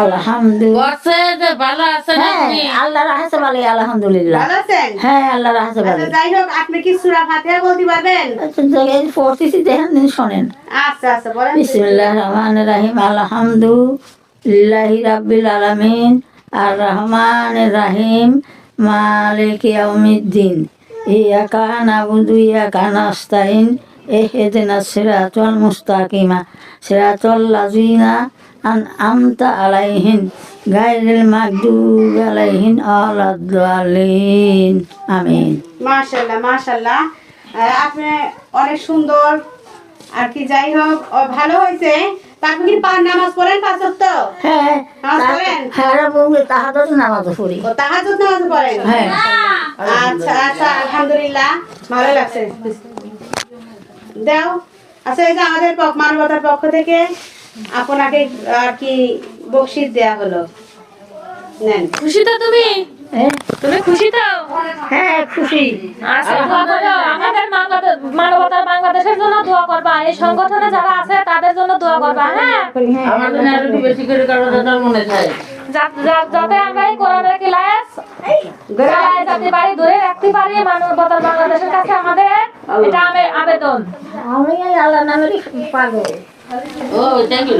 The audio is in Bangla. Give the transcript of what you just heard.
আলহামদুলিল্লাহ ভালো আছেন আপনি? আল্লাহর হাতে ভালো, আলহামদুলিল্লাহ। ভালো আছেন? হ্যাঁ, আল্লাহর হাতে ভালো। আচ্ছা, যাই হোক, আপনি কি সূরা ফাতিহা বলতে পারবেন? পড়তেছি, দেখেন শোনেন। আচ্ছা আচ্ছা, বলেন। বিসমিল্লাহির রহমানির রহিম। আলহামদুলিল্লাহি রাব্বিল আলামিন আর রহমানির রহিম মালিকি ইয়াউমিদ্দিন ইয়াকা নাবুদু ইয়াকা নাস্তাইন ইহদিনাস সিরাতাল মুস্তাকিম সিরাতাল লাযিনা আন'আমতা আলাইহিম গায়রিল মাগদুবি আলাইহিম ওয়ালাদ-দাল্লিন। আমিন। মাশাআল্লাহ মাশাআল্লাহ, আপনি অনেক সুন্দর আর কি। যাই হোক, ভালো হয়েছে। আপনি কি নামাজ পড়েন পাঁচ ওয়াক্ত? হ্যাঁ, নামাজ পড়েন? তাহাজ্জুদ নামাজ পড়ি। ও, তাহাজ্জুদ নামাজ পড়েন? হ্যাঁ। আচ্ছা আচ্ছা, আলহামদুলিল্লাহ, ভালো লাগছে। দাও। আচ্ছা, এই যে আমাদের মানবতার পক্ষ থেকে আপনাকে আর কি বকশিশ দেয়া হলো, নেন। খুশি তো তুমি? তুমি খুশি তো? হ্যাঁ, খুশি। আচ্ছা, দোয়া করো। আমাদের মানবতার বাংলাদেশের জন্য দোয়া করবা। এই সংগঠনে যারা আছে তাদের জন্য দোয়া করবা। হ্যাঁ, আমাদের আরো একটু বেশি করে কারো যাতে মনে চায়, যাতে আমরা এই কোরআনের ক্লাস যাতে বাড়ি ধরে রাখতে পারি। মানবতার বাংলাদেশের কাছে আমাদের এটা আবেদন। আমি আল্লাহর নামে পারবো। ও, থ্যাংক ইউ।